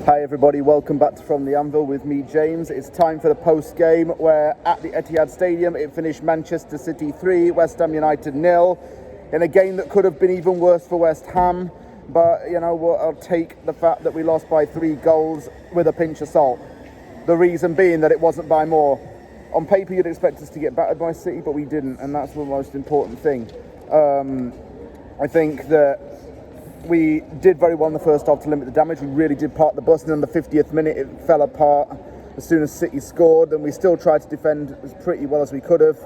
Hi everybody, welcome back to From the Anvil with me, James. It's time for the post-game where at the Etihad Stadium it finished Manchester City 3, West Ham United 0 in a game that could have been even worse for West Ham, but you know what, I'll take the fact that we lost by 3 goals with a pinch of salt. The reason being that it wasn't by more. On paper you'd expect us to get battered by City, but we didn't, and that's the most important thing. I think that we did very well in the first half to limit the damage. We really did park the bus, and in the 50th minute it fell apart as soon as City scored, and we still tried to defend as pretty well as we could have.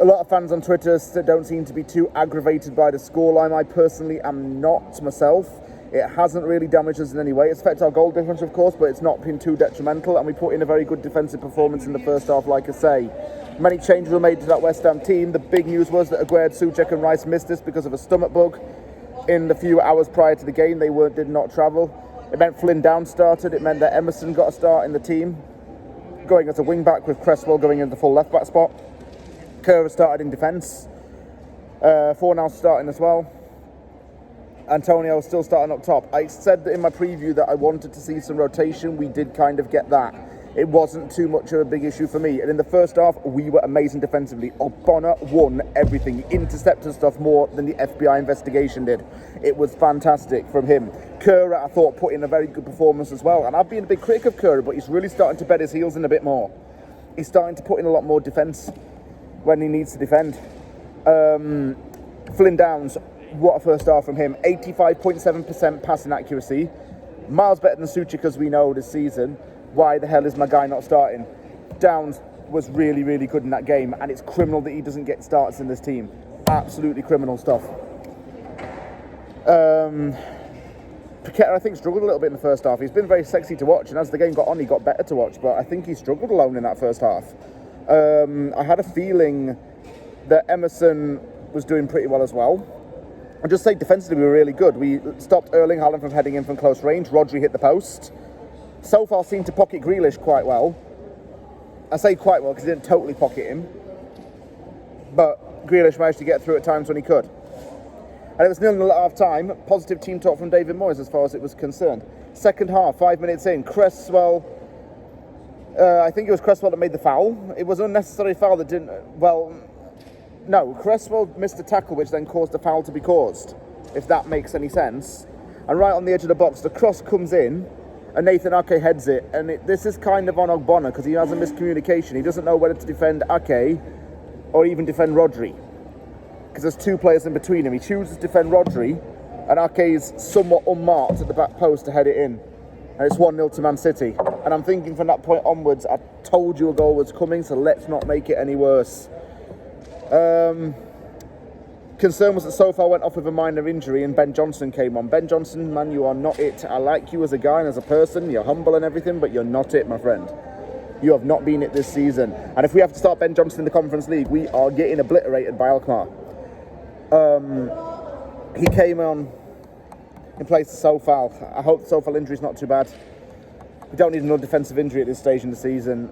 A lot of fans on Twitter don't seem to be too aggravated by the scoreline. I personally am not myself. It hasn't really damaged us in any way. It's affected our goal difference, of course, but it's not been too detrimental, and we put in a very good defensive performance in the first half, like I say. Many changes were made to that West Ham team. The big news was that Aguerd, Souček and Rice missed this because of a stomach bug. In the few hours prior to the game, they did not travel. It meant Flynn Down started. It meant that Emerson got a start in the team, going as a wing-back with Cresswell going into the full left-back spot. Kerr started in defence. Fornals starting as well. Antonio still starting up top. I said that in my preview that I wanted to see some rotation. We did kind of get that. It wasn't too much of a big issue for me. And in the first half, we were amazing defensively. Ogbonna won everything. He intercepted stuff more than the FBI investigation did. It was fantastic from him. Kerr, I thought, put in a very good performance as well. And I've been a big critic of Kerr, but he's really starting to bed his heels in a bit more. He's starting to put in a lot more defence when he needs to defend. Flynn Downs, what a first half from him. 85.7% passing accuracy. Miles better than Souček, as we know, this season. Why the hell is my guy not starting? Downs was really, really good in that game, and it's criminal that he doesn't get starts in this team. Absolutely criminal stuff. Paqueta, I think, struggled a little bit in the first half. He's been very sexy to watch, and as the game got on, he got better to watch, but I think he struggled alone in that first half. I had a feeling that Emerson was doing pretty well as well. I'll just say defensively we were really good. We stopped Erling Haaland from heading in from close range. Rodri hit the post. So far seemed to pocket Grealish quite well. I say quite well because he didn't totally pocket him. But Grealish managed to get through at times when he could. And it was 0-0 at half time. Positive team talk from David Moyes as far as it was concerned. Second half, 5 minutes in, Cresswell, I think it was Cresswell that made the foul. It was an unnecessary foul that didn't, no, Cresswell missed a tackle which then caused the foul to be caused, if that makes any sense. And right on the edge of the box, the cross comes in, and Nathan Ake heads it. And this is kind of on Ogbonna because he has a miscommunication. He doesn't know whether to defend Ake or even defend Rodri, because there's 2 players in between him. He chooses to defend Rodri, and Ake's somewhat unmarked at the back post to head it in. And it's 1-0 to Man City. And I'm thinking from that point onwards, I told you a goal was coming, so let's not make it any worse. Concern was that Sofal went off with a minor injury and Ben Johnson came on. Ben Johnson, man, you are not it. I like you as a guy and as a person. You're humble and everything, but you're not it, my friend. You have not been it this season. And if we have to start Ben Johnson in the Conference League, we are getting obliterated by Alkmaar. He came on in place of Sofal. I hope the Sofal injury is not too bad. We don't need another defensive injury at this stage in the season.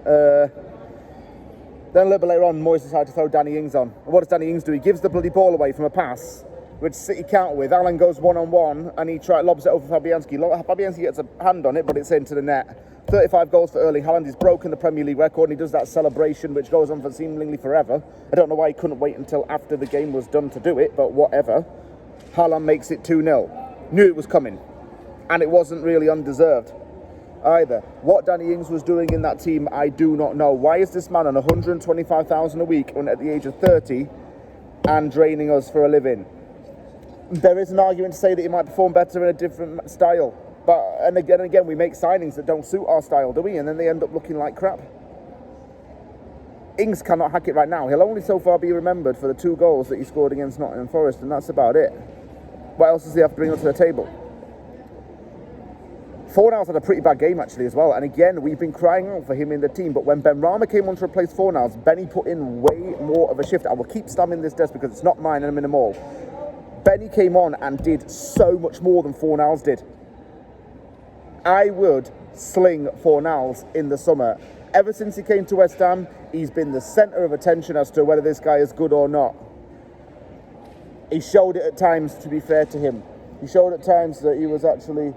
Then a little bit later on, Moyes decided to throw Danny Ings on. And what does Danny Ings do? He gives the bloody ball away from a pass, which City counter with. Alan goes one-on-one, and he lobs it over Fabianski. Fabianski gets a hand on it, but it's into the net. 35 goals for Erling Haaland. He's broken the Premier League record, and he does that celebration, which goes on for seemingly forever. I don't know why he couldn't wait until after the game was done to do it, but whatever. Haaland makes it 2-0. Knew it was coming, and it wasn't really undeserved either. What Danny Ings was doing in that team, I do not know. Why is this man on 125,000 a week when at the age of 30 and draining us for a living? There is an argument to say that he might perform better in a different style, but and again we make signings that don't suit our style, do we? And then they end up looking like crap. Ings cannot hack it right now. He'll only so far be remembered for the 2 goals that he scored against Nottingham Forest, and that's about it. What else does he have to bring up to the table? Fornals had a pretty bad game actually as well, and again we've been crying out for him in the team, but when Benrahma came on to replace Fornals, Benny put in way more of a shift. I will keep slamming this desk because it's not mine and I'm in the mall. Benny came on and did so much more than Fornals did. I would sling Fornals in the summer. Ever since he came to West Ham, he's been the centre of attention as to whether this guy is good or not. He showed it at times, to be fair to him. He showed at times that he was actually,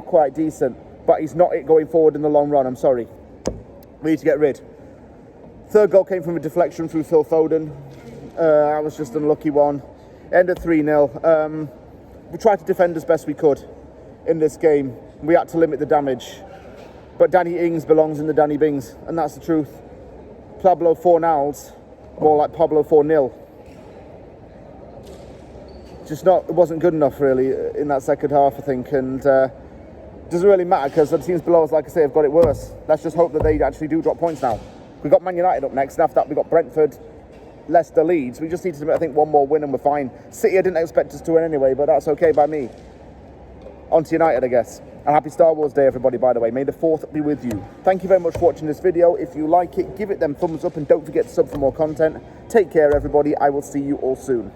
quite decent. but he's not it going forward in the long run. I'm sorry. We need to get rid. Third goal came from a deflection through Phil Foden. That was just an unlucky one. Ended 3-0. We tried to defend as best we could in this game. We had to limit the damage. But Danny Ings belongs in the Danny Bings, and that's the truth. Pablo Fornals, more like Pablo 4-0. It wasn't good enough really in that second half, I think, and it doesn't really matter because the teams below us, like I say, have got it worse. Let's just hope that they actually do drop points now. We've got Man United up next, and after that we've got Brentford, Leicester, Leeds. We just need to, I think, one more win and we're fine. City, I didn't expect us to win anyway, but that's okay by me. On to United, I guess. And happy Star Wars Day, everybody, by the way. May the 4th be with you. Thank you very much for watching this video. If you like it, give it them thumbs up and don't forget to sub for more content. Take care, everybody. I will see you all soon.